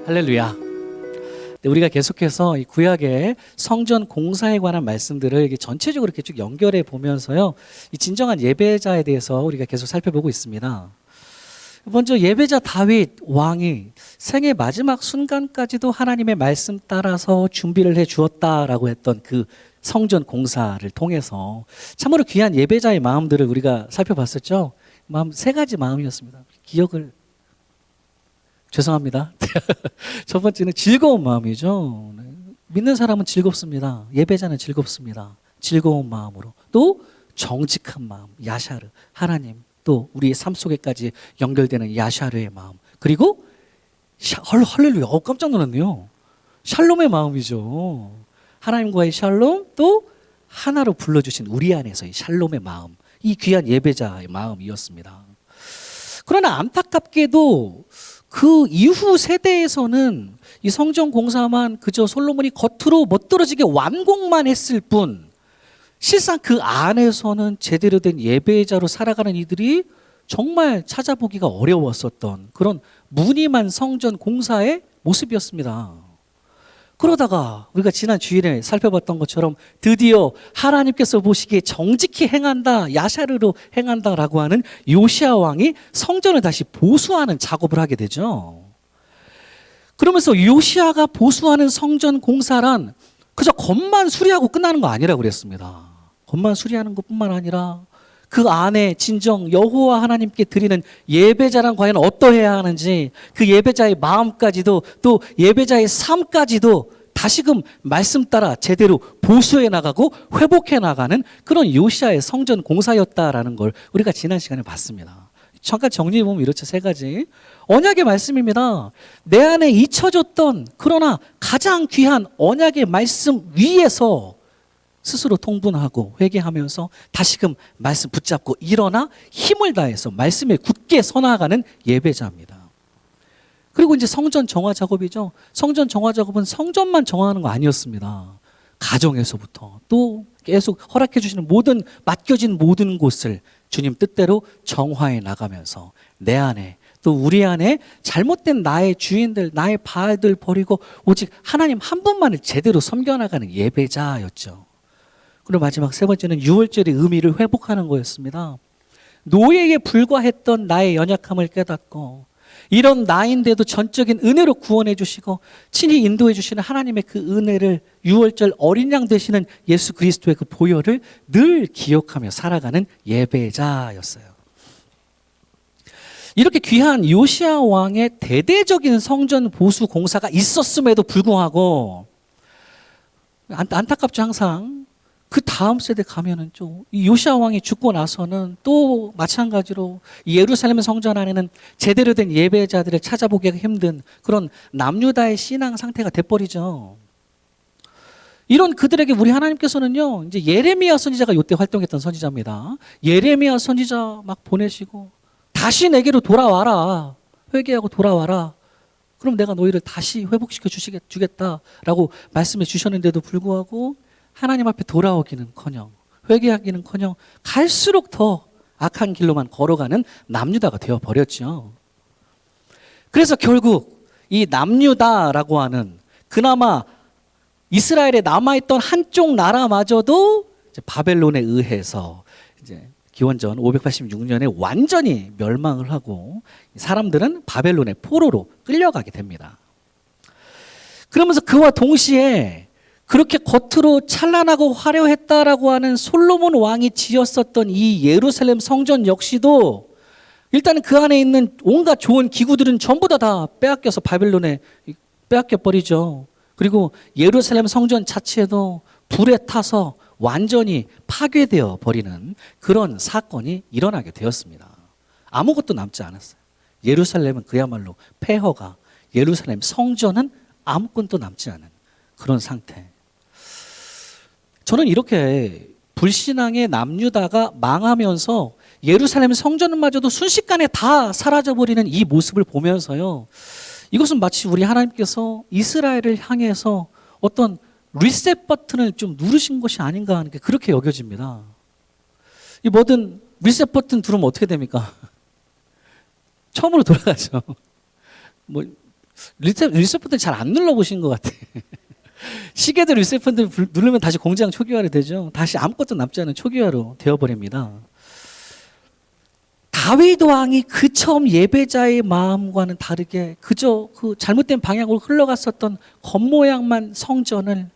할렐루야. 네, 우리가 계속해서 이 구약의 성전 공사에 관한 말씀들을 이게 전체적으로 이렇게 쭉 연결해 보면서요, 이 진정한 예배자에 대해서 우리가 계속 살펴보고 있습니다. 먼저 예배자 다윗 왕이 생애 마지막 순간까지도 하나님의 말씀 따라서 준비를 해 주었다라고 했던 그 성전 공사를 통해서 참으로 귀한 예배자의 마음들을 우리가 살펴봤었죠. 마음 세 가지 마음이었습니다. 기억을 죄송합니다. 첫 번째는 즐거운 마음이죠. 믿는 사람은 즐겁습니다. 예배자는 즐겁습니다. 즐거운 마음으로. 또 정직한 마음, 야샤르, 하나님. 또 우리의 삶 속에까지 연결되는 야샤르의 마음. 그리고 할렐루야, 깜짝 놀랐네요. 샬롬의 마음이죠. 하나님과의 샬롬, 또 하나로 불러주신 우리 안에서의 샬롬의 마음. 이 귀한 예배자의 마음이었습니다. 그러나 안타깝게도 그 이후 세대에서는 이 성전 공사만 그저 솔로몬이 겉으로 멋들어지게 완공만 했을 뿐, 실상 그 안에서는 제대로 된 예배자로 살아가는 이들이 정말 찾아보기가 어려웠었던 그런 무늬만 성전 공사의 모습이었습니다. 그러다가 우리가 지난 주일에 살펴봤던 것처럼 드디어 하나님께서 보시기에 정직히 행한다, 야샤르로 행한다라고 하는 요시야 왕이 성전을 다시 보수하는 작업을 하게 되죠. 그러면서 요시야가 보수하는 성전 공사란 그저 겉만 수리하고 끝나는 거 아니라고 그랬습니다. 겉만 수리하는 것뿐만 아니라 그 안에 진정 여호와 하나님께 드리는 예배자란 과연 어떠해야 하는지, 그 예배자의 마음까지도, 또 예배자의 삶까지도 다시금 말씀 따라 제대로 보수해 나가고 회복해 나가는 그런 요시야의 성전 공사였다라는 걸 우리가 지난 시간에 봤습니다. 잠깐 정리해 보면 이렇죠. 세 가지 언약의 말씀입니다. 내 안에 잊혀졌던 그러나 가장 귀한 언약의 말씀 위에서 스스로 통분하고 회개하면서 다시금 말씀 붙잡고 일어나 힘을 다해서 말씀에 굳게 서나가는 예배자입니다. 그리고 이제 성전 정화 작업이죠. 성전 정화 작업은 성전만 정화하는 거 아니었습니다. 가정에서부터 또 계속 허락해 주시는 모든, 맡겨진 모든 곳을 주님 뜻대로 정화해 나가면서 내 안에, 또 우리 안에 잘못된 나의 주인들, 나의 바알들 버리고 오직 하나님 한 분만을 제대로 섬겨나가는 예배자였죠. 그리고 마지막 세 번째는 유월절의 의미를 회복하는 거였습니다. 노예에 불과했던 나의 연약함을 깨닫고 이런 나인데도 전적인 은혜로 구원해 주시고 친히 인도해 주시는 하나님의 그 은혜를, 유월절 어린 양 되시는 예수 그리스도의 그 보혈을 늘 기억하며 살아가는 예배자였어요. 이렇게 귀한 요시야 왕의 대대적인 성전 보수 공사가 있었음에도 불구하고 안타깝죠. 항상 그 다음 세대 가면은 좀 이 요시야 왕이 죽고 나서는 또 마찬가지로 예루살렘 성전 안에는 제대로 된 예배자들을 찾아보기가 힘든 그런 남유다의 신앙 상태가 돼버리죠. 이런 그들에게 우리 하나님께서는요, 이제 예레미야 선지자가 이때 활동했던 선지자입니다. 예레미야 선지자 막 보내시고 다시 내게로 돌아와라, 회개하고 돌아와라. 그럼 내가 너희를 다시 회복시켜 주겠다라고 말씀해 주셨는데도 불구하고 하나님 앞에 돌아오기는커녕, 회개하기는커녕 갈수록 더 악한 길로만 걸어가는 남유다가 되어버렸죠. 그래서 결국 이 남유다라고 하는 그나마 이스라엘에 남아있던 한쪽 나라마저도 이제 바벨론에 의해서 이제 기원전 586년에 완전히 멸망을 하고 사람들은 바벨론의 포로로 끌려가게 됩니다. 그러면서 그와 동시에 그렇게 겉으로 찬란하고 화려했다라고 하는 솔로몬 왕이 지었었던 이 예루살렘 성전 역시도 일단은 그 안에 있는 온갖 좋은 기구들은 전부 다 빼앗겨서 바벨론에 빼앗겨 버리죠. 그리고 예루살렘 성전 자체도 불에 타서 완전히 파괴되어 버리는 그런 사건이 일어나게 되었습니다. 아무것도 남지 않았어요. 예루살렘은 그야말로 폐허가, 예루살렘 성전은 아무것도 남지 않은 그런 상태. 저는 이렇게 불신앙의 남유다가 망하면서 예루살렘 성전마저도 순식간에 다 사라져버리는 이 모습을 보면서요, 이것은 마치 우리 하나님께서 이스라엘을 향해서 어떤 리셋 버튼을 좀 누르신 것이 아닌가 하는 게 그렇게 여겨집니다. 이 뭐든 리셋 버튼 누르면 어떻게 됩니까? 처음으로 돌아가죠. 뭐 리셋 버튼 잘 안 눌러보신 것 같아. 시계도 리셋 버튼 누르면 다시 공장 초기화로 되죠. 다시 아무것도 남지 않은 초기화로 되어버립니다. 다윗 왕이 그 처음 예배자의 마음과는 다르게 그저 그 잘못된 방향으로 흘러갔었던 겉모양만 성전을,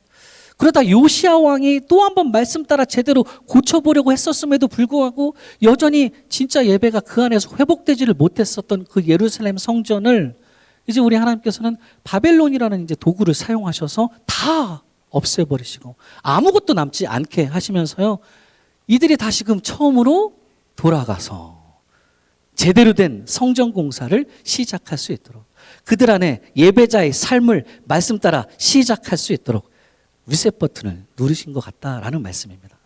그러다 요시야 왕이 또 한 번 말씀 따라 제대로 고쳐보려고 했었음에도 불구하고 여전히 진짜 예배가 그 안에서 회복되지를 못했었던 그 예루살렘 성전을 이제 우리 하나님께서는 바벨론이라는 이제 도구를 사용하셔서 다 없애버리시고 아무것도 남지 않게 하시면서요, 이들이 다시금 처음으로 돌아가서 제대로 된 성전 공사를 시작할 수 있도록, 그들 안에 예배자의 삶을 말씀 따라 시작할 수 있도록 리셋 버튼을 누르신 것 같다라는 말씀입니다.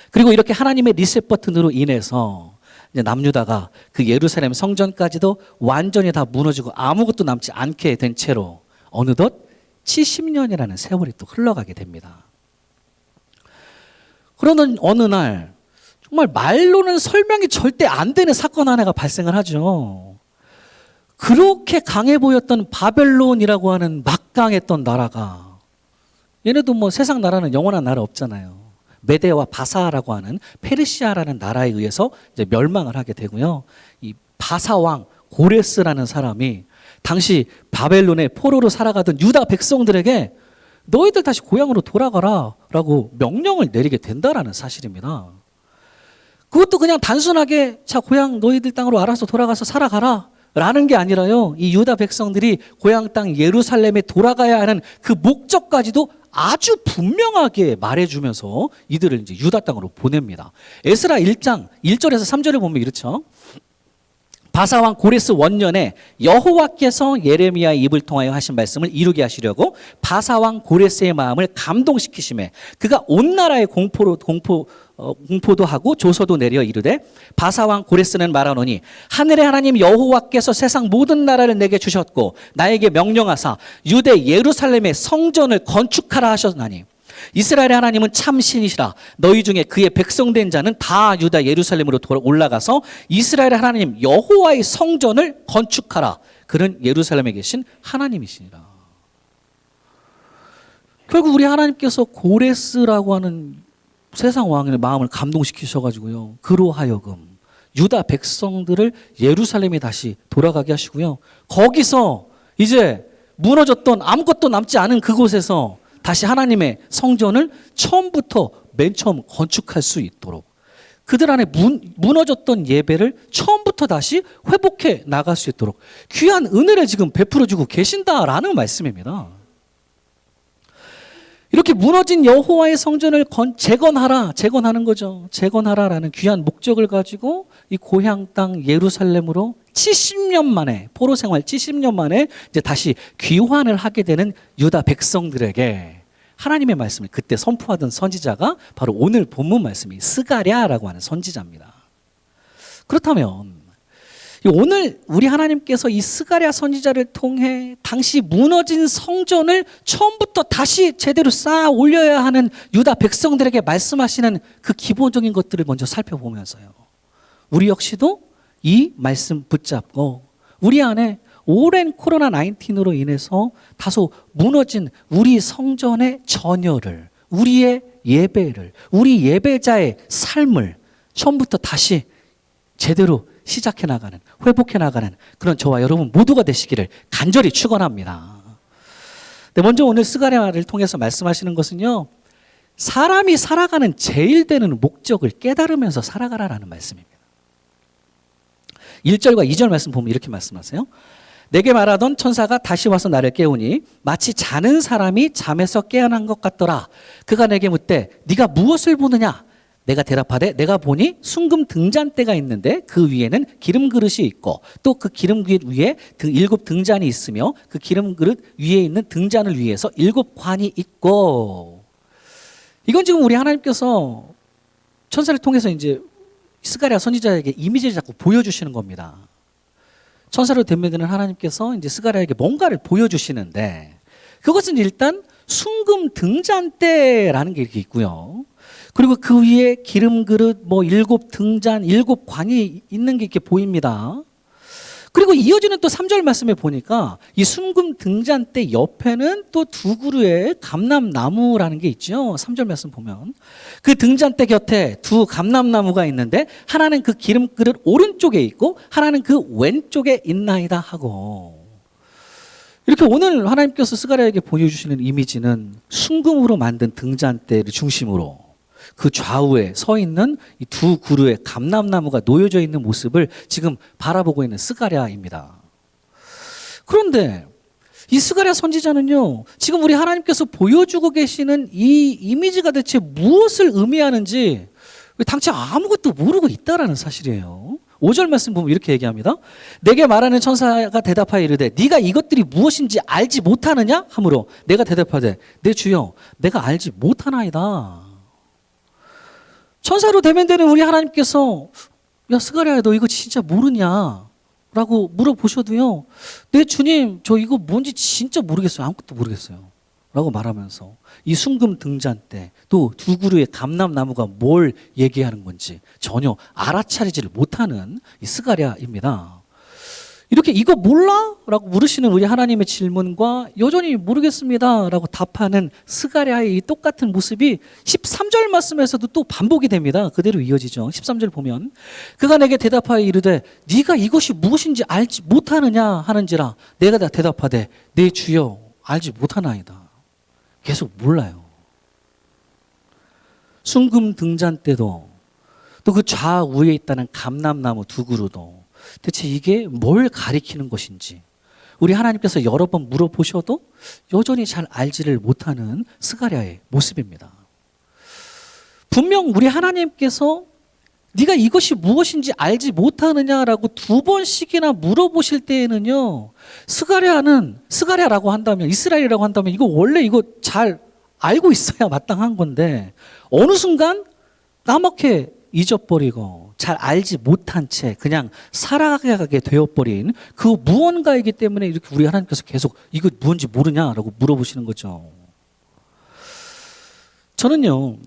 그리고 이렇게 하나님의 리셋 버튼으로 인해서 이제 남유다가 그 예루살렘 성전까지도 완전히 다 무너지고 아무것도 남지 않게 된 채로 어느덧 70년이라는 세월이 또 흘러가게 됩니다. 그러는 어느 날 정말 말로는 설명이 절대 안 되는 사건 하나가 발생을 하죠. 그렇게 강해 보였던 바벨론이라고 하는 막강했던 나라가, 얘네도 뭐 세상 나라는 영원한 나라 없잖아요. 메데와 바사라고 하는 페르시아라는 나라에 의해서 이제 멸망을 하게 되고요. 이 바사 왕 고레스라는 사람이 당시 바벨론의 포로로 살아가던 유다 백성들에게 너희들 다시 고향으로 돌아가라라고 명령을 내리게 된다라는 사실입니다. 그것도 그냥 단순하게 자 고향 너희들 땅으로 알아서 돌아가서 살아가라 라는 게 아니라요, 이 유다 백성들이 고향 땅 예루살렘에 돌아가야 하는 그 목적까지도 아주 분명하게 말해주면서 이들을 이제 유다 땅으로 보냅니다. 에스라 1장 1절에서 3절을 보면 이렇죠. 바사왕 고레스 원년에 여호와께서 예레미야의 입을 통하여 하신 말씀을 이루게 하시려고 바사왕 고레스의 마음을 감동시키심에 그가 온 나라에 공포도 하고 조서도 내려 이르되 바사왕 고레스는 말하노니 하늘의 하나님 여호와께서 세상 모든 나라를 내게 주셨고 나에게 명령하사 유대 예루살렘의 성전을 건축하라 하셨나니 이스라엘의 하나님은 참 신이시라. 너희 중에 그의 백성된 자는 다 유다 예루살렘으로 올라가서 이스라엘의 하나님 여호와의 성전을 건축하라. 그는 예루살렘에 계신 하나님이시니라. 결국 우리 하나님께서 고레스라고 하는 세상 왕의 마음을 감동시키셔가지고요, 그로 하여금 유다 백성들을 예루살렘에 다시 돌아가게 하시고요, 거기서 이제 무너졌던 아무것도 남지 않은 그곳에서 다시 하나님의 성전을 처음부터 맨 처음 건축할 수 있도록 그들 안에 무너졌던 예배를 처음부터 다시 회복해 나갈 수 있도록 귀한 은혜를 지금 베풀어 주고 계신다라는 말씀입니다. 이렇게 무너진 여호와의 성전을 재건하는 거죠. 재건하라라는 귀한 목적을 가지고 이 고향 땅 예루살렘으로 70년 만에, 포로 생활 70년 만에 이제 다시 귀환을 하게 되는 유다 백성들에게 하나님의 말씀을 그때 선포하던 선지자가 바로 오늘 본문 말씀이 스가랴라고 하는 선지자입니다. 그렇다면 오늘 우리 하나님께서 이 스가랴 선지자를 통해 당시 무너진 성전을 처음부터 다시 제대로 쌓아 올려야 하는 유다 백성들에게 말씀하시는 그 기본적인 것들을 먼저 살펴보면서요, 우리 역시도 이 말씀 붙잡고 우리 안에 오랜 코로나19으로 인해서 다소 무너진 우리 성전의 전열을, 우리의 예배를, 우리 예배자의 삶을 처음부터 다시 제대로 시작해 나가는, 회복해 나가는 그런 저와 여러분 모두가 되시기를 간절히 축원합니다. 네, 먼저 오늘 스가랴를 통해서 말씀하시는 것은요, 사람이 살아가는 제일 되는 목적을 깨달으면서 살아가라라는 말씀입니다. 1절과 2절 말씀 보면 이렇게 말씀하세요. 내게 말하던 천사가 다시 와서 나를 깨우니 마치 자는 사람이 잠에서 깨어난 것 같더라. 그가 내게 묻되 네가 무엇을 보느냐? 내가 대답하되 내가 보니 순금 등잔대가 있는데 그 위에는 기름 그릇이 있고 또 그 기름 그릇 위에 7 등잔이 있으며 그 기름 그릇 위에 있는 등잔을 위해서 7 관이 있고. 이건 지금 우리 하나님께서 천사를 통해서 이제 스가랴 선지자에게 이미지를 자꾸 보여주시는 겁니다. 천사로 대면되는 하나님께서 이제 스가랴에게 뭔가를 보여주시는데 그것은 일단 순금 등잔대라는 게 이렇게 있고요. 그리고 그 위에 기름 그릇, 7 등잔, 7 관이 있는 게 이렇게 보입니다. 그리고 이어지는 또 3절 말씀에 보니까 이 순금 등잔대 옆에는 또 두 그루의 감람나무라는 게 있죠. 3절 말씀 보면 그 등잔대 곁에 두 감람나무가 있는데 하나는 그 기름 그릇 오른쪽에 있고 하나는 그 왼쪽에 있나이다 하고, 이렇게 오늘 하나님께서 스가랴에게 보여주시는 이미지는 순금으로 만든 등잔대를 중심으로 그 좌우에 서 있는 이 두 그루의 감람나무가 놓여져 있는 모습을 지금 바라보고 있는 스가랴입니다. 그런데 이 스가랴 선지자는요, 지금 우리 하나님께서 보여주고 계시는 이 이미지가 대체 무엇을 의미하는지 당최 아무것도 모르고 있다라는 사실이에요. 5절 말씀 보면 이렇게 얘기합니다. 내게 말하는 천사가 대답하여 이르되 네가 이것들이 무엇인지 알지 못하느냐 하므로 내가 대답하되 내 주여 내가 알지 못하나이다. 천사로 대면되는 우리 하나님께서 야 스가랴야 너 이거 진짜 모르냐 라고 물어보셔도요, 네 주님 저 이거 뭔지 진짜 모르겠어요. 아무것도 모르겠어요 라고 말하면서 이 순금 등잔대 또 두 그루의 감람나무가 뭘 얘기하는 건지 전혀 알아차리지를 못하는 이 스가랴입니다. 이렇게 이거 몰라? 라고 물으시는 우리 하나님의 질문과 여전히 모르겠습니다 라고 답하는 스가랴의 이 똑같은 모습이 13절 말씀에서도 또 반복이 됩니다. 그대로 이어지죠. 13절 보면 그가 내게 대답하여 이르되 네가 이것이 무엇인지 알지 못하느냐 하는지라 내가 다 대답하되 내 주여 알지 못하나이다. 계속 몰라요. 순금 등잔대도 또 그 좌우에 있다는 감람나무 두 그루도 대체 이게 뭘 가리키는 것인지 우리 하나님께서 여러 번 물어보셔도 여전히 잘 알지를 못하는 스가랴의 모습입니다. 분명 우리 하나님께서 네가 이것이 무엇인지 알지 못하느냐라고 두 번씩이나 물어보실 때에는요, 스가랴라고 한다면, 이스라엘이라고 한다면 이거 원래 이거 잘 알고 있어야 마땅한 건데 어느 순간 까맣게 잊어버리고 잘 알지 못한 채 그냥 살아가게 되어버린 그 무언가이기 때문에 이렇게 우리 하나님께서 계속 이거 무엇인지 모르냐라고 물어보시는 거죠. 저는요,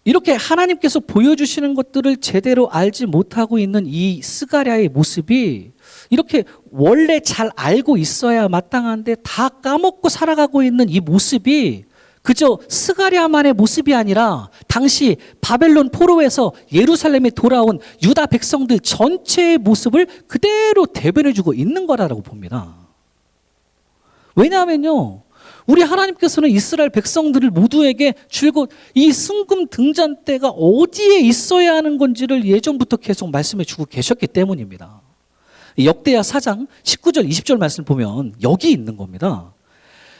이렇게 하나님께서 보여주시는 것들을 제대로 알지 못하고 있는 이 스가랴의 모습이 이렇게 원래 잘 알고 있어야 마땅한데 다 까먹고 살아가고 있는 이 모습이 그저 스가랴만의 모습이 아니라 당시 바벨론 포로에서 예루살렘에 돌아온 유다 백성들 전체의 모습을 그대로 대변해주고 있는 거라고 봅니다. 왜냐하면요, 우리 하나님께서는 이스라엘 백성들을 모두에게 줄곧 이 순금 등잔대가 어디에 있어야 하는 건지를 예전부터 계속 말씀해 주고 계셨기 때문입니다. 역대하 4장 19절 20절 말씀 보면 여기 있는 겁니다.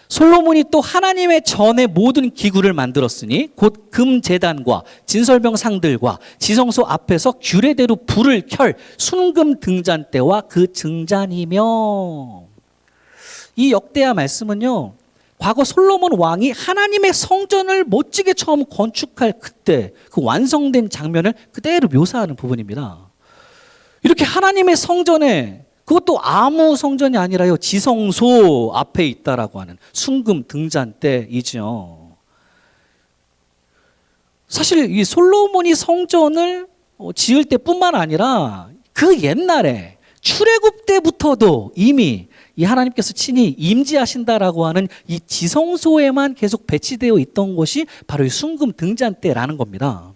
솔로몬이 또 하나님의 전에 모든 기구를 만들었으니 곧 금제단과 진설병 상들과 지성소 앞에서 규례대로 불을 켤 순금 등잔대와 그 증잔이며, 이 역대하 말씀은요, 과거 솔로몬 왕이 하나님의 성전을 멋지게 처음 건축할 그때 그 완성된 장면을 그대로 묘사하는 부분입니다. 이렇게 하나님의 성전에, 그것도 아무 성전이 아니라요, 지성소 앞에 있다라고 하는 순금 등잔대이죠. 사실 이 솔로몬이 성전을 지을 때뿐만 아니라 그 옛날에 출애굽 때부터도 이미 이 하나님께서 친히 임재하신다라고 하는 이 지성소에만 계속 배치되어 있던 것이 바로 이 순금 등잔대라는 겁니다.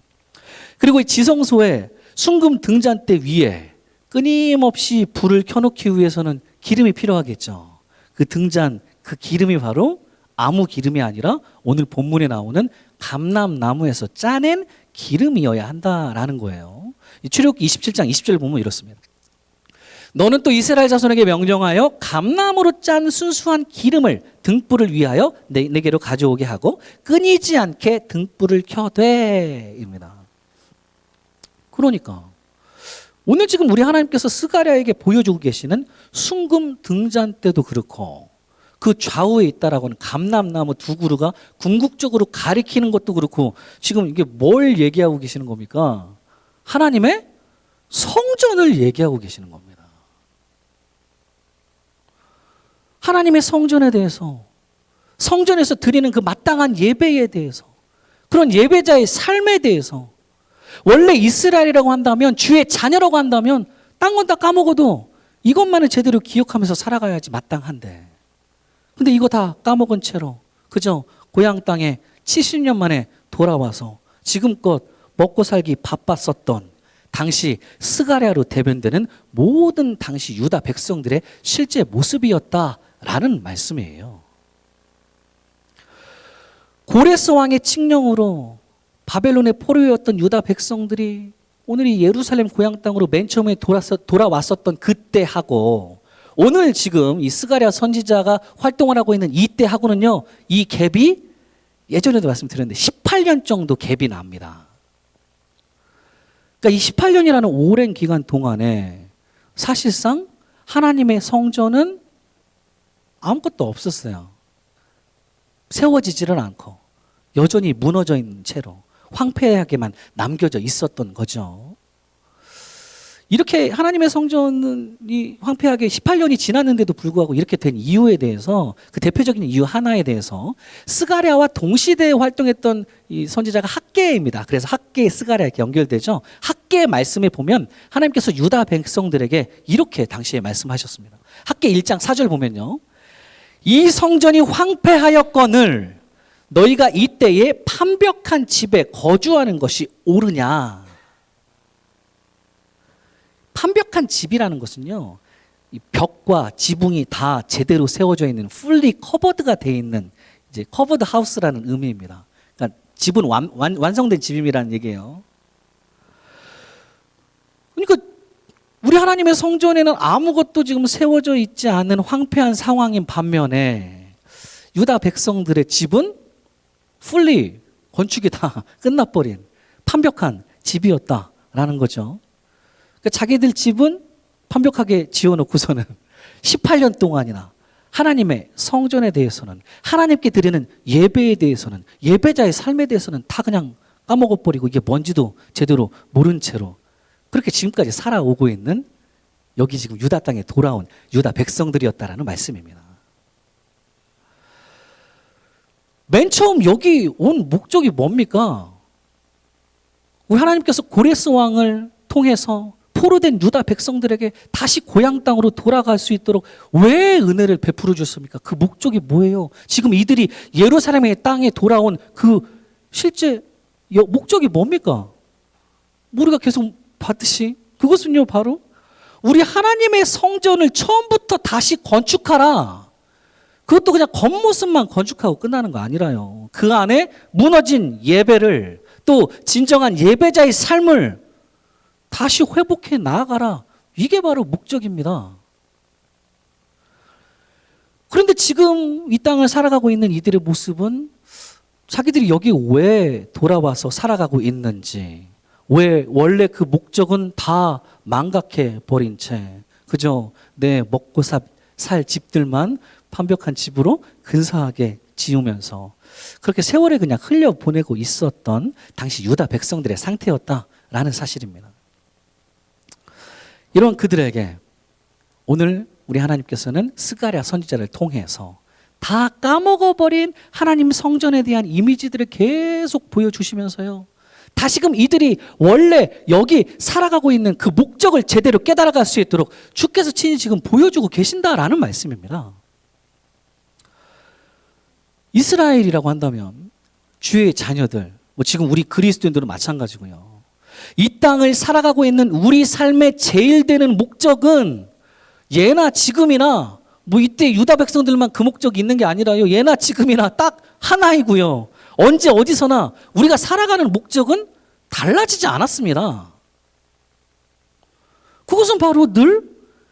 그리고 이 지성소에 순금 등잔대 위에 끊임없이 불을 켜놓기 위해서는 기름이 필요하겠죠. 그 등잔, 그 기름이 바로 아무 기름이 아니라 오늘 본문에 나오는 감람나무에서 짜낸 기름이어야 한다라는 거예요. 출애굽기 27장 20절 보면 이렇습니다. 너는 또 이스라엘 자손에게 명령하여 감람으로 짠 순수한 기름을 등불을 위하여 내게로 가져오게 하고 끊이지 않게 등불을 켜되 입니다. 그러니까 오늘 지금 우리 하나님께서 스가랴에게 보여주고 계시는 순금 등잔대도 그렇고 그 좌우에 있다라고 하는 감람나무 두 그루가 궁극적으로 가리키는 것도 그렇고 지금 이게 뭘 얘기하고 계시는 겁니까? 하나님의 성전을 얘기하고 계시는 겁니다. 하나님의 성전에 대해서, 성전에서 드리는 그 마땅한 예배에 대해서, 그런 예배자의 삶에 대해서, 원래 이스라엘이라고 한다면, 주의 자녀라고 한다면 딴 건 다 까먹어도 이것만을 제대로 기억하면서 살아가야지 마땅한데. 근데 이거 다 까먹은 채로 그저 고향 땅에 70년 만에 돌아와서 지금껏 먹고 살기 바빴었던 당시 스가랴로 대변되는 모든 당시 유다 백성들의 실제 모습이었다라는 말씀이에요. 고레스 왕의 칙령으로 바벨론의 포로였던 유다 백성들이 오늘 이 예루살렘 고향 땅으로 맨 처음에 돌아왔었던 그때하고 오늘 지금 이 스가랴 선지자가 활동을 하고 있는 이때하고는요, 이 갭이 예전에도 말씀드렸는데 18년 정도 갭이 납니다. 그러니까 이 18년이라는 오랜 기간 동안에 사실상 하나님의 성전은 아무것도 없었어요. 세워지지를 않고 여전히 무너져 있는 채로 황폐하게만 남겨져 있었던 거죠. 이렇게 하나님의 성전이 황폐하게 18년이 지났는데도 불구하고 이렇게 된 이유에 대해서, 그 대표적인 이유 하나에 대해서 스가랴와 동시대에 활동했던 이 선지자가 학개입니다. 그래서 학개, 스가랴 이렇게 연결되죠. 학개의 말씀에 보면 하나님께서 유다 백성들에게 이렇게 당시에 말씀하셨습니다. 학개 1장 4절 보면요, 이 성전이 황폐하였거늘 너희가 이때에 판벽한 집에 거주하는 것이 옳으냐. 판벽한 집이라는 것은요, 이 벽과 지붕이 다 제대로 세워져 있는 fully covered가 되어 있는 이제 covered house라는 의미입니다. 그러니까 집은 완성된 집임이라는 얘기예요. 그러니까 우리 하나님의 성전에는 아무것도 지금 세워져 있지 않은 황폐한 상황인 반면에 유다 백성들의 집은 fully 건축이 다 끝나버린 판벽한 집이었다라는 거죠. 그러니까 자기들 집은 완벽하게 지어놓고서는 18년 동안이나 하나님의 성전에 대해서는, 하나님께 드리는 예배에 대해서는, 예배자의 삶에 대해서는 다 그냥 까먹어버리고 이게 뭔지도 제대로 모른 채로 그렇게 지금까지 살아오고 있는 여기 지금 유다 땅에 돌아온 유다 백성들이었다라는 말씀입니다. 맨 처음 여기 온 목적이 뭡니까? 우리 하나님께서 고레스 왕을 통해서 포로된 유다 백성들에게 다시 고향 땅으로 돌아갈 수 있도록 왜 은혜를 베풀어 주셨습니까? 그 목적이 뭐예요? 지금 이들이 예루살렘의 땅에 돌아온 그 실제 목적이 뭡니까? 우리가 계속 봤듯이 그것은요, 바로 우리 하나님의 성전을 처음부터 다시 건축하라. 그것도 그냥 겉모습만 건축하고 끝나는 거 아니라요. 그 안에 무너진 예배를, 또 진정한 예배자의 삶을 다시 회복해 나아가라. 이게 바로 목적입니다. 그런데 지금 이 땅을 살아가고 있는 이들의 모습은 자기들이 여기 왜 돌아와서 살아가고 있는지, 왜 원래 그 목적은 다 망각해 버린 채 그저 내 먹고 살 집들만 완벽한 집으로 근사하게 지으면서 그렇게 세월에 그냥 흘려보내고 있었던 당시 유다 백성들의 상태였다라는 사실입니다. 이런 그들에게 오늘 우리 하나님께서는 스가랴 선지자를 통해서 다 까먹어버린 하나님 성전에 대한 이미지들을 계속 보여주시면서요, 다시금 이들이 원래 여기 살아가고 있는 그 목적을 제대로 깨달아갈 수 있도록 주께서 친히 지금 보여주고 계신다라는 말씀입니다. 이스라엘이라고 한다면 주의 자녀들, 지금 우리 그리스도인들은 마찬가지고요, 이 땅을 살아가고 있는 우리 삶의 제일 되는 목적은 예나 지금이나 이때 유다 백성들만 그 목적이 있는 게 아니라요, 예나 지금이나 딱 하나이고요, 언제 어디서나 우리가 살아가는 목적은 달라지지 않았습니다. 그것은 바로 늘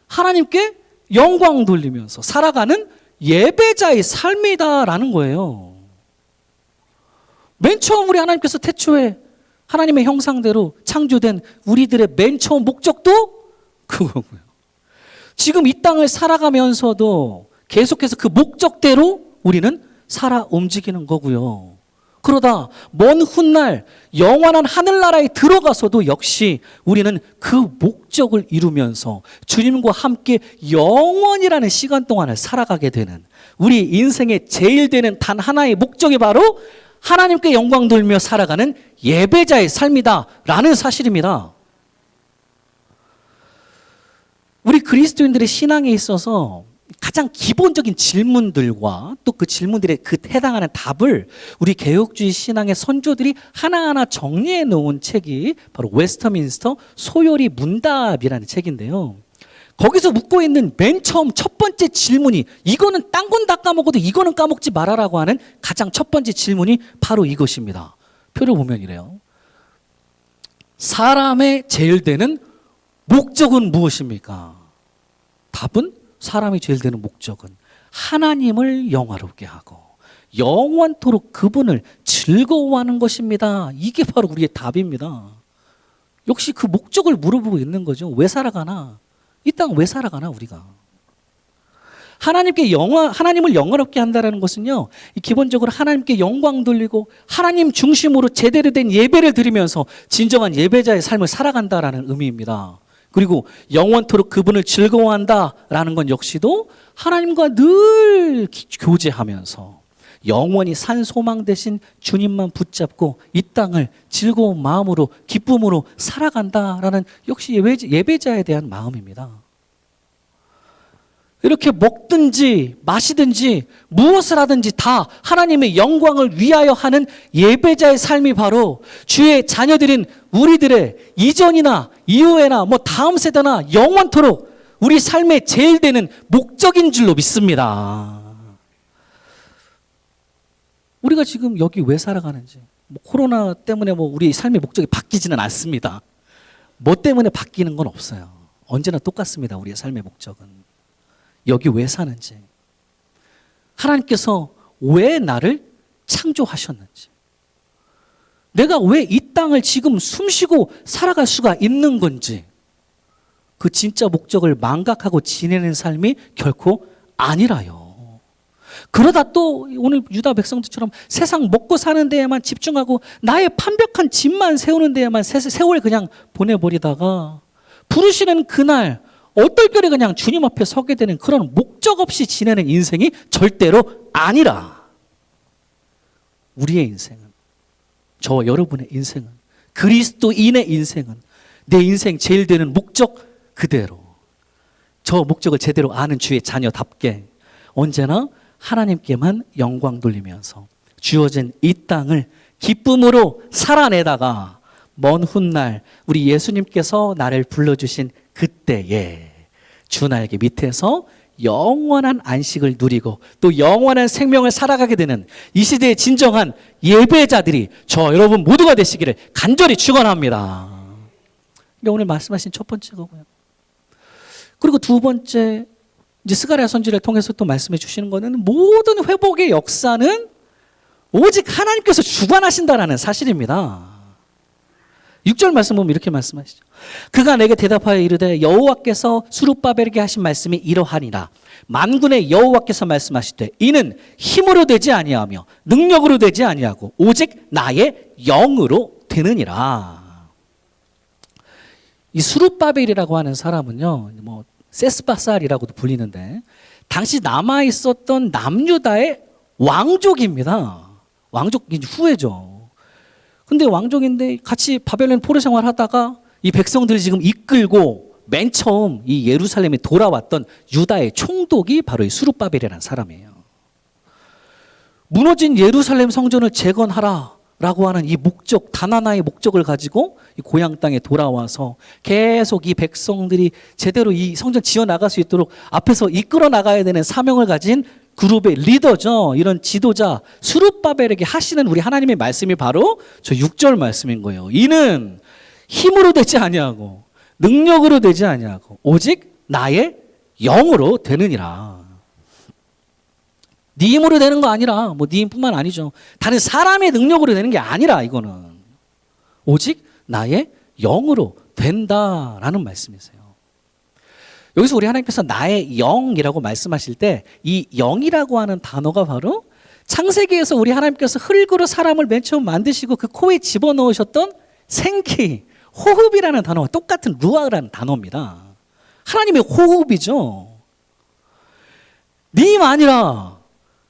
하나님께 영광 돌리면서 살아가는 예배자의 삶이다라는 거예요. 맨 처음 우리 하나님께서 태초에 하나님의 형상대로 창조된 우리들의 맨 처음 목적도 그거고요. 지금 이 땅을 살아가면서도 계속해서 그 목적대로 우리는 살아 움직이는 거고요. 그러다 먼 훗날 영원한 하늘나라에 들어가서도 역시 우리는 그 목적을 이루면서 주님과 함께 영원이라는 시간 동안을 살아가게 되는, 우리 인생의 제일 되는 단 하나의 목적이 바로 하나님께 영광 돌며 살아가는 예배자의 삶이다라는 사실입니다. 우리 그리스도인들의 신앙에 있어서 가장 기본적인 질문들과 또 그 질문들에 해당하는 답을 우리 개혁주의 신앙의 선조들이 하나하나 정리해 놓은 책이 바로 웨스터민스터 소요리 문답이라는 책인데요. 거기서 묻고 있는 맨 처음 첫 번째 질문이, 이거는 딴 건 다 까먹어도 이거는 까먹지 말아라고 하는 가장 첫 번째 질문이 바로 이것입니다. 표를 보면 이래요. 사람의 제일 되는 목적은 무엇입니까? 답은 사람이 제일 되는 목적은 하나님을 영화롭게 하고 영원토록 그분을 즐거워하는 것입니다. 이게 바로 우리의 답입니다. 역시 그 목적을 물어보고 있는 거죠. 왜 살아가나? 이 땅 왜 살아가나 우리가? 하나님을 영화롭게 한다는 것은요, 기본적으로 하나님께 영광 돌리고 하나님 중심으로 제대로 된 예배를 드리면서 진정한 예배자의 삶을 살아간다라는 의미입니다. 그리고 영원토록 그분을 즐거워한다라는 건 역시도 하나님과 늘 교제하면서 영원히 산 소망 대신 주님만 붙잡고 이 땅을 즐거운 마음으로 기쁨으로 살아간다라는 역시 예배자에 대한 마음입니다. 이렇게 먹든지 마시든지 무엇을 하든지 다 하나님의 영광을 위하여 하는 예배자의 삶이 바로 주의 자녀들인 우리들의 이전이나 이후에나 다음 세대나 영원토록 우리 삶의 제일 되는 목적인 줄로 믿습니다. 우리가 지금 여기 왜 살아가는지, 코로나 때문에 우리 삶의 목적이 바뀌지는 않습니다. 뭐 때문에 바뀌는 건 없어요. 언제나 똑같습니다. 우리의 삶의 목적은. 여기 왜 사는지, 하나님께서 왜 나를 창조하셨는지, 내가 왜 이 땅을 지금 숨쉬고 살아갈 수가 있는 건지, 그 진짜 목적을 망각하고 지내는 삶이 결코 아니라요. 그러다 또 오늘 유다 백성들처럼 세상 먹고 사는 데에만 집중하고 나의 판벽한 집만 세우는 데에만 세월 그냥 보내버리다가 부르시는 그날 얼떨결에 그냥 주님 앞에 서게 되는 그런 목적 없이 지내는 인생이 절대로 아니라, 우리의 인생은, 저와 여러분의 인생은, 그리스도인의 인생은 내 인생 제일 되는 목적 그대로, 저 목적을 제대로 아는 주의 자녀답게 언제나 하나님께만 영광 돌리면서 주어진 이 땅을 기쁨으로 살아내다가 먼 훗날 우리 예수님께서 나를 불러주신 그때에 주 날개 밑에서 영원한 안식을 누리고 또 영원한 생명을 살아가게 되는 이 시대의 진정한 예배자들이 저 여러분 모두가 되시기를 간절히 축원합니다. 이게 오늘 말씀하신 첫 번째 거고요. 그리고 두 번째, 이제 스가랴 선지를 통해서 또 말씀해 주시는 거는 모든 회복의 역사는 오직 하나님께서 주관하신다라는 사실입니다. 6절 말씀 보면 이렇게 말씀하시죠. 그가 내게 대답하여 이르되 여호와께서 스룹바벨에게 하신 말씀이 이러하니라. 만군의 여호와께서 말씀하시되 이는 힘으로 되지 아니하며 능력으로 되지 아니하고 오직 나의 영으로 되느니라. 이 스룹바벨이라고 하는 사람은요, 세스바살이라고도 불리는데 당시 남아 있었던 남유다의 왕족입니다. 왕족 후예죠. 근데 왕족인데 같이 바벨론 포로 생활하다가 이 백성들을 지금 이끌고 맨 처음 이 예루살렘에 돌아왔던 유다의 총독이 바로 이 스룹바벨이라는 사람이에요. 무너진 예루살렘 성전을 재건하라라고 하는 이 목적, 단 하나의 목적을 가지고 이 고향 땅에 돌아와서 계속 이 백성들이 제대로 이 성전 지어 나갈 수 있도록 앞에서 이끌어 나가야 되는 사명을 가진 그룹의 리더죠. 이런 지도자 스룹바벨에게 하시는 우리 하나님의 말씀이 바로 저 6절 말씀인 거예요. 이는 힘으로 되지 아니하고 능력으로 되지 아니하고 오직 나의 영으로 되느니라. 네 힘으로 되는 거 아니라 네 힘뿐만 아니죠. 다른 사람의 능력으로 되는 게 아니라 이거는 오직 나의 영으로 된다라는 말씀이세요. 여기서 우리 하나님께서 나의 영이라고 말씀하실 때 이 영이라고 하는 단어가 바로 창세기에서 우리 하나님께서 흙으로 사람을 맨 처음 만드시고 그 코에 집어넣으셨던 생기, 호흡이라는 단어와 똑같은 루아라는 단어입니다. 하나님의 호흡이죠. 네 힘 아니라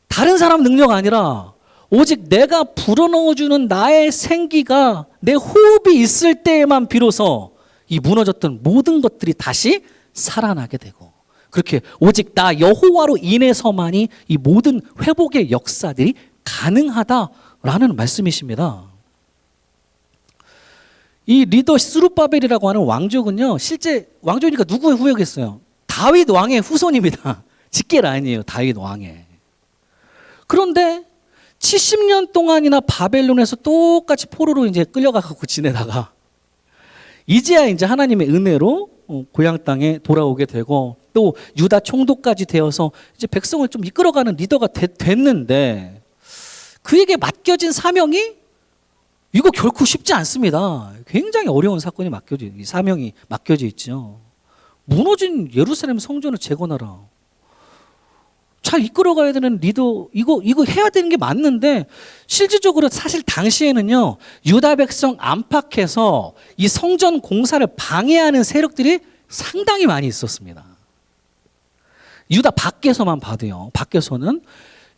다른 사람 능력 아니라 오직 내가 불어넣어주는 나의 생기가 내 호흡이 있을 때에만 비로소 이 무너졌던 모든 것들이 다시 살아나게 되고 그렇게 오직 나 여호와로 인해서만이 이 모든 회복의 역사들이 가능하다라는 말씀이십니다. 이 리더 스룹바벨이라고 하는 왕족은요, 실제 왕족이니까 누구의 후예겠어요? 다윗 왕의 후손입니다. 직계 라인이에요, 다윗 왕의. 그런데 70년 동안이나 바벨론에서 똑같이 포로로 이제 끌려가고 지내다가 이제야 이제 하나님의 은혜로 고향 땅에 돌아오게 되고 또 유다 총독까지 되어서 이제 백성을 좀 이끌어가는 리더가 됐는데 그에게 맡겨진 사명이 이거 결코 쉽지 않습니다. 굉장히 어려운 사건이 이 사명이 맡겨져 있죠. 무너진 예루살렘 성전을 재건하라. 잘 이끌어가야 되는 리더, 이거 해야 되는 게 맞는데 실질적으로 사실 당시에는요, 유다 백성 안팎에서 이 성전 공사를 방해하는 세력들이 상당히 많이 있었습니다. 유다 밖에서만 봐도요, 밖에서는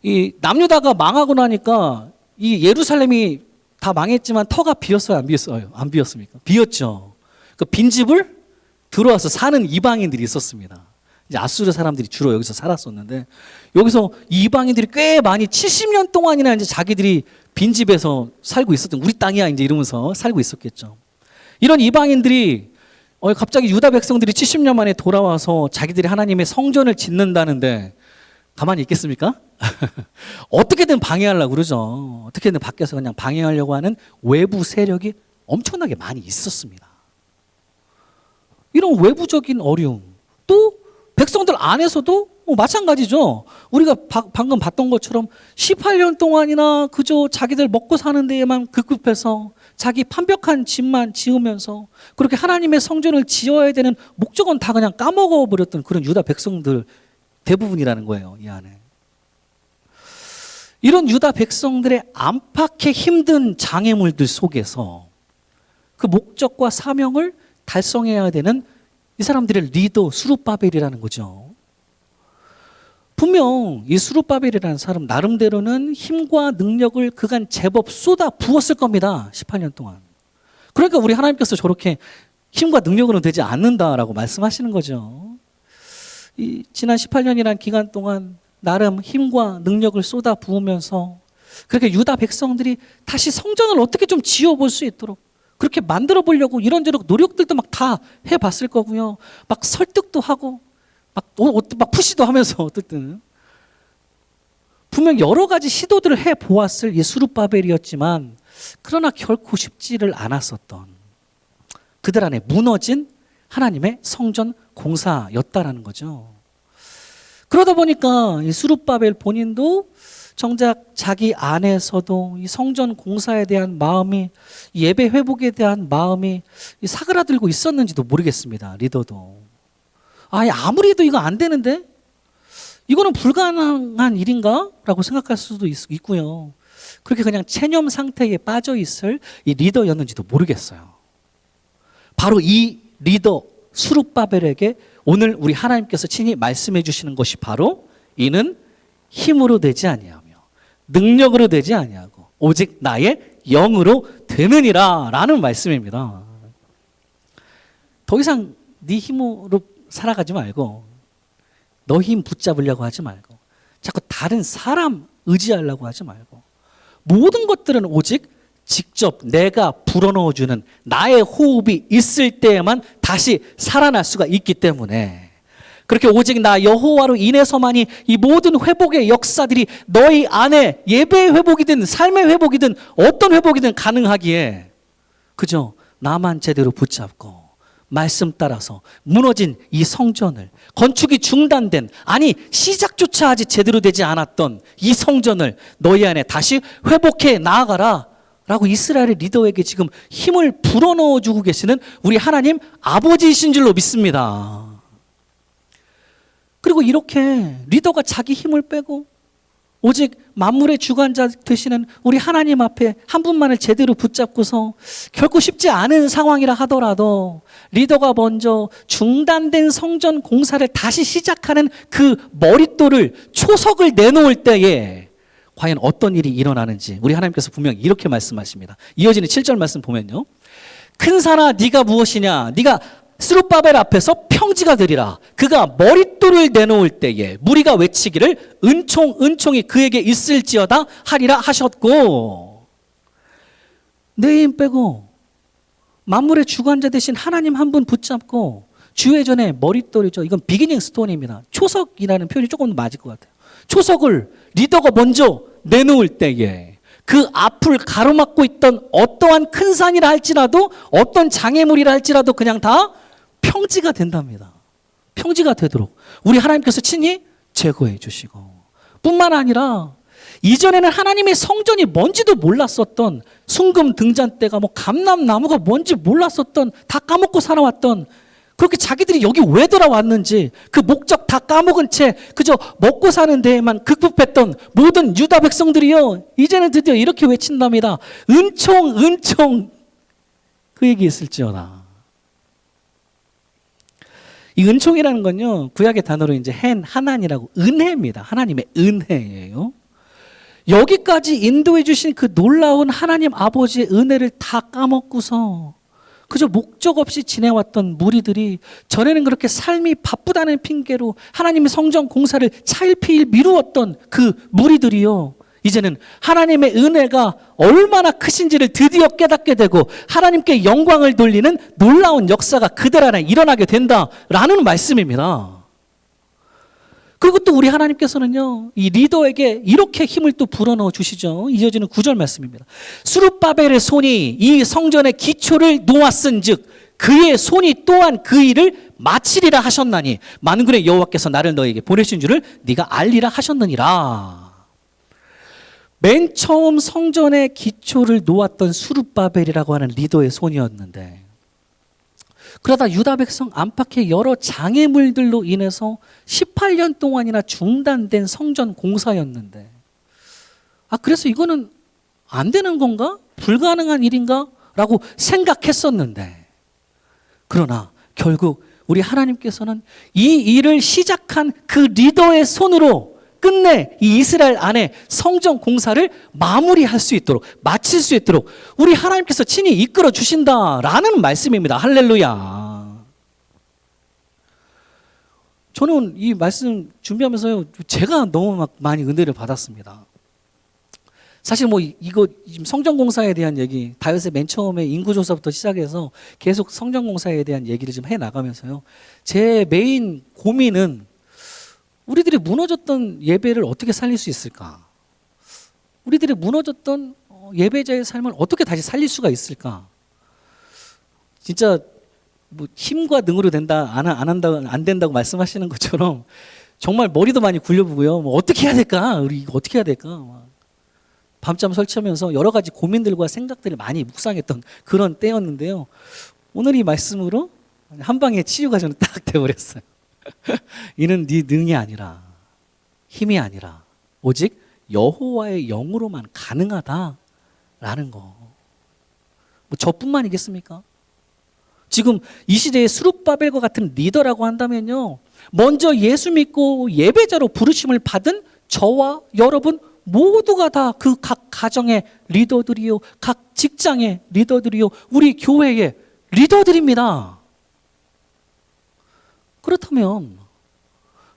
이 남유다가 망하고 나니까 이 예루살렘이 다 망했지만 터가 비었어요, 안 비었어요? 안 비었습니까? 비었죠. 그 빈집을 들어와서 사는 이방인들이 있었습니다. 이제 아수르 사람들이 주로 여기서 살았었는데 여기서 이방인들이 꽤 많이 70년 동안이나 이제 자기들이 빈집에서 살고 있었던, 우리 땅이야 이제 이러면서 살고 있었겠죠. 이런 이방인들이 갑자기 유다 백성들이 70년 만에 돌아와서 자기들이 하나님의 성전을 짓는다는데 가만히 있겠습니까? 어떻게든 방해하려고 그러죠. 어떻게든 밖에서 그냥 방해하려고 하는 외부 세력이 엄청나게 많이 있었습니다. 이런 외부적인 어려움, 또 백성들 안에서도 마찬가지죠. 우리가 방금 봤던 것처럼 18년 동안이나 그저 자기들 먹고 사는 데에만 급급해서 자기 판벽한 집만 지으면서 그렇게 하나님의 성전을 지어야 되는 목적은 다 그냥 까먹어 버렸던 그런 유다 백성들 대부분이라는 거예요, 이 안에. 이런 유다 백성들의 안팎의 힘든 장애물들 속에서 그 목적과 사명을 달성해야 되는 이 사람들의 리더 스룹바벨이라는 거죠. 분명 이 스룹바벨이라는 사람 나름대로는 힘과 능력을 그간 제법 쏟아 부었을 겁니다. 18년 동안. 그러니까 우리 하나님께서 저렇게 힘과 능력으로는 되지 않는다라고 말씀하시는 거죠. 이 지난 18년이라는 기간 동안 나름 힘과 능력을 쏟아 부으면서 그렇게 유다 백성들이 다시 성전을 어떻게 좀 지어볼 수 있도록 그렇게 만들어 보려고 이런저런 노력들도 막 다 해봤을 거고요. 막 설득도 하고 막 푸시도 하면서 어쨌든 분명 여러 가지 시도들을 해보았을 이 스룹바벨이었지만 그러나 결코 쉽지를 않았었던 그들 안에 무너진 하나님의 성전 공사였다라는 거죠. 그러다 보니까 이 스룹바벨 본인도 정작 자기 안에서도 이 성전 공사에 대한 마음이, 예배 회복에 대한 마음이 사그라들고 있었는지도 모르겠습니다. 리더도. 아무리 해도 이거 안 되는데? 이거는 불가능한 일인가? 라고 생각할 수도 있고요. 그렇게 그냥 체념 상태에 빠져 있을 이 리더였는지도 모르겠어요. 바로 이 리더 스룹바벨에게 오늘 우리 하나님께서 친히 말씀해 주시는 것이 바로 이는 힘으로 되지 아니하며 능력으로 되지 아니하고 오직 나의 영으로 되느니라 라는 말씀입니다. 더 이상 네 힘으로 살아가지 말고 너 힘 붙잡으려고 하지 말고 자꾸 다른 사람 의지하려고 하지 말고 모든 것들은 오직 직접 내가 불어넣어주는 나의 호흡이 있을 때에만 다시 살아날 수가 있기 때문에 그렇게 오직 나 여호와로 인해서만이 이 모든 회복의 역사들이 너희 안에 예배의 회복이든 삶의 회복이든 어떤 회복이든 가능하기에 그저 나만 제대로 붙잡고 말씀 따라서 무너진 이 성전을 건축이 중단된 아니 시작조차 아직 제대로 되지 않았던 이 성전을 너희 안에 다시 회복해 나아가라 라고 이스라엘의 리더에게 지금 힘을 불어넣어 주고 계시는 우리 하나님 아버지이신 줄로 믿습니다. 그리고 이렇게 리더가 자기 힘을 빼고 오직 만물의 주관자 되시는 우리 하나님 앞에 한 분만을 제대로 붙잡고서 결코 쉽지 않은 상황이라 하더라도 리더가 먼저 중단된 성전 공사를 다시 시작하는 그 머릿돌을 초석을 내놓을 때에 과연 어떤 일이 일어나는지 우리 하나님께서 분명히 이렇게 말씀하십니다. 이어지는 7절 말씀 보면요. 큰 산아 네가 무엇이냐 네가 스룹바벨 앞에서 평지가 되리라. 그가 머릿돌을 내놓을 때에 무리가 외치기를 은총이 그에게 있을지어다 하리라 하셨고, 내 힘 빼고 만물의 주관자 되신 하나님 한 분 붙잡고 주의 전에 머릿돌이죠. 이건 비기닝 스톤입니다. 초석이라는 표현이 조금 더 맞을 것 같아요. 초석을 리더가 먼저 내놓을 때에 그 앞을 가로막고 있던 어떠한 큰 산이라 할지라도 어떤 장애물이라 할지라도 그냥 다 평지가 된답니다. 평지가 되도록 우리 하나님께서 친히 제거해 주시고, 뿐만 아니라 이전에는 하나님의 성전이 뭔지도 몰랐었던, 순금 등잔대가 뭐 감람나무가 뭔지 몰랐었던, 다 까먹고 살아왔던, 그렇게 자기들이 여기 왜 돌아왔는지 그 목적 다 까먹은 채 그저 먹고 사는 데에만 급급했던 모든 유다 백성들이요, 이제는 드디어 이렇게 외친답니다. 은총 그에게 있을지어다. 이 은총이라는 건요, 구약의 단어로 이제 하나니라고, 은혜입니다. 하나님의 은혜예요. 여기까지 인도해 주신 그 놀라운 하나님 아버지의 은혜를 다 까먹고서 그저 목적 없이 지내왔던 무리들이, 전에는 그렇게 삶이 바쁘다는 핑계로 하나님의 성전 공사를 차일피일 미루었던 그 무리들이요, 이제는 하나님의 은혜가 얼마나 크신지를 드디어 깨닫게 되고 하나님께 영광을 돌리는 놀라운 역사가 그들 안에 일어나게 된다라는 말씀입니다. 그리고 또 우리 하나님께서는요, 이 리더에게 이렇게 힘을 또 불어넣어 주시죠. 이어지는 9절 말씀입니다. 스룹바벨의 손이 이 성전의 기초를 놓았은즉 그의 손이 또한 그 일을 마치리라 하셨나니 만군의 여호와께서 나를 너에게 보내신 줄을 네가 알리라 하셨느니라. 맨 처음 성전의 기초를 놓았던 스룹바벨이라고 하는 리더의 손이었는데, 그러다 유다 백성 안팎의 여러 장애물들로 인해서 18년 동안이나 중단된 성전 공사였는데, 그래서 이거는 안 되는 건가? 불가능한 일인가? 라고 생각했었는데, 그러나 결국 우리 하나님께서는 이 일을 시작한 그 리더의 손으로 끝내 이 이스라엘 안에 성전 공사를 마무리할 수 있도록, 마칠 수 있도록 우리 하나님께서 친히 이끌어 주신다라는 말씀입니다. 할렐루야. 저는 이 말씀 준비하면서요, 제가 너무 막 많이 은혜를 받았습니다. 사실 뭐 이거 지금 성전 공사에 대한 얘기, 다윗의 맨 처음에 인구조사부터 시작해서 계속 성전 공사에 대한 얘기를 좀 해 나가면서요, 제 메인 고민은 우리들이 무너졌던 예배를 어떻게 살릴 수 있을까? 우리들이 무너졌던 예배자의 삶을 어떻게 다시 살릴 수가 있을까? 진짜 뭐 힘과 능으로 된다, 안 된다고 말씀하시는 것처럼 정말 머리도 많이 굴려보고요. 뭐 어떻게 해야 될까? 우리 이거 어떻게 해야 될까? 밤잠 설치하면서 여러 가지 고민들과 생각들을 많이 묵상했던 그런 때였는데요. 오늘 이 말씀으로 한 방에 치유가 저는 딱 되어버렸어요. 이는 네 능이 아니라, 힘이 아니라 오직 여호와의 영으로만 가능하다라는 거. 뭐 저뿐만이겠습니까? 지금 이 시대의 스룹바벨과 같은 리더라고 한다면요, 먼저 예수 믿고 예배자로 부르심을 받은 저와 여러분 모두가 다 그 각 가정의 리더들이요, 각 직장의 리더들이요, 우리 교회의 리더들입니다. 그렇다면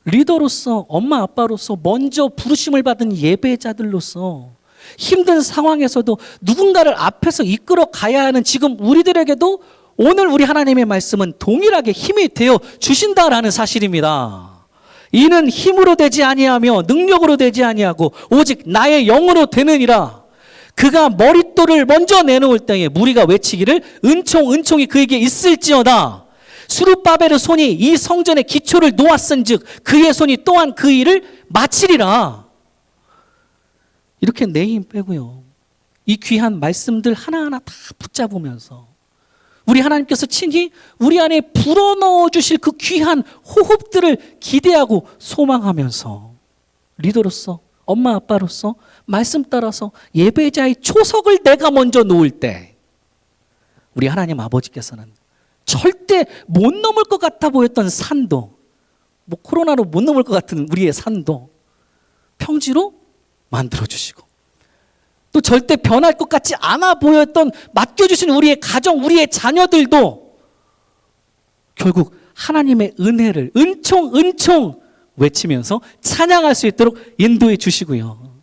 리더로서, 엄마 아빠로서 먼저 부르심을 받은 예배자들로서 힘든 상황에서도 누군가를 앞에서 이끌어 가야 하는 지금 우리들에게도 오늘 우리 하나님의 말씀은 동일하게 힘이 되어 주신다라는 사실입니다. 이는 힘으로 되지 아니하며 능력으로 되지 아니하고 오직 나의 영으로 되느니라. 그가 머릿돌을 먼저 내놓을 때에 무리가 외치기를 은총이 그에게 있을지어다. 스룹바벨의 손이 이 성전의 기초를 놓았은즉 그의 손이 또한 그 일을 마치리라. 이렇게 내 힘 빼고요, 이 귀한 말씀들 하나하나 다 붙잡으면서 우리 하나님께서 친히 우리 안에 불어넣어 주실 그 귀한 호흡들을 기대하고 소망하면서 리더로서, 엄마 아빠로서 말씀 따라서 예배자의 초석을 내가 먼저 놓을 때 우리 하나님 아버지께서는 절대 못 넘을 것 같아 보였던 산도, 뭐 코로나로 못 넘을 것 같은 우리의 산도 평지로 만들어주시고, 또 절대 변할 것 같지 않아 보였던 맡겨주신 우리의 가정, 우리의 자녀들도 결국 하나님의 은혜를 은총 외치면서 찬양할 수 있도록 인도해 주시고요.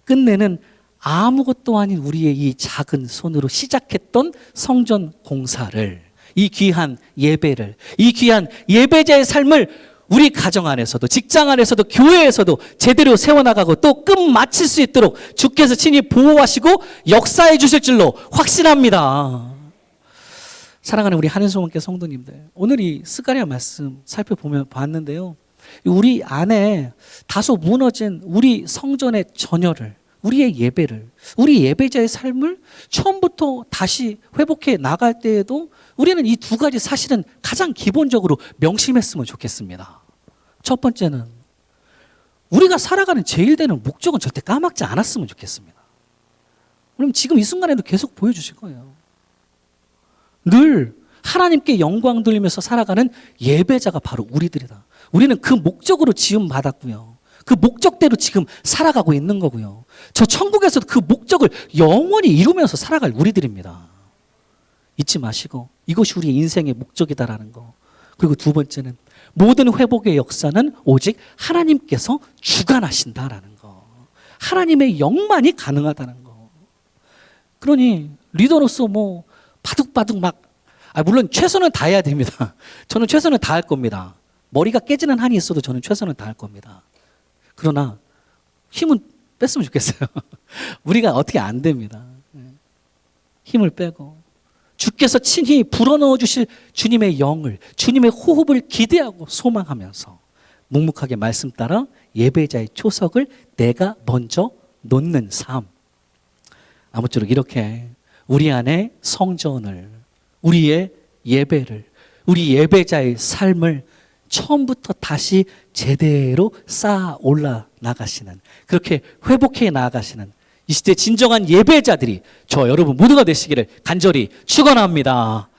끝내는 아무것도 아닌 우리의 이 작은 손으로 시작했던 성전 공사를, 이 귀한 예배를, 이 귀한 예배자의 삶을 우리 가정 안에서도, 직장 안에서도, 교회에서도 제대로 세워나가고 또 끝마칠 수 있도록 주께서 친히 보호하시고 역사해 주실 줄로 확신합니다. 사랑하는 우리 한인소원교 성도님들, 오늘 이 스가랴 말씀 봤는데요, 우리 안에 다소 무너진 우리 성전의 전열을, 우리의 예배를, 우리 예배자의 삶을 처음부터 다시 회복해 나갈 때에도 우리는 이 두 가지 사실은 가장 기본적으로 명심했으면 좋겠습니다. 첫 번째는 우리가 살아가는 제일 되는 목적은 절대 까먹지 않았으면 좋겠습니다. 그럼 지금 이 순간에도 계속 보여주실 거예요. 늘 하나님께 영광 돌리면서 살아가는 예배자가 바로 우리들이다. 우리는 그 목적으로 지음 받았고요. 그 목적대로 지금 살아가고 있는 거고요. 저 천국에서도 그 목적을 영원히 이루면서 살아갈 우리들입니다. 잊지 마시고 이것이 우리의 인생의 목적이다라는 거. 그리고 두 번째는 모든 회복의 역사는 오직 하나님께서 주관하신다라는 거. 하나님의 영만이 가능하다는 거. 그러니 리더로서 뭐 바둑바둑 물론 최선은 다해야 됩니다. 저는 최선을 다할 겁니다. 머리가 깨지는 한이 있어도 저는 최선을 다할 겁니다. 그러나 힘은 뺐으면 좋겠어요. 우리가 어떻게 안 됩니다. 힘을 빼고 주께서 친히 불어넣어 주실 주님의 영을, 주님의 호흡을 기대하고 소망하면서 묵묵하게 말씀 따라 예배자의 초석을 내가 먼저 놓는 삶. 아무쪼록 이렇게 우리 안에 성전을, 우리의 예배를, 우리 예배자의 삶을 처음부터 다시 제대로 쌓아 올라 나가시는, 그렇게 회복해 나가시는 이 시대 진정한 예배자들이 저 여러분 모두가 되시기를 간절히 축원합니다.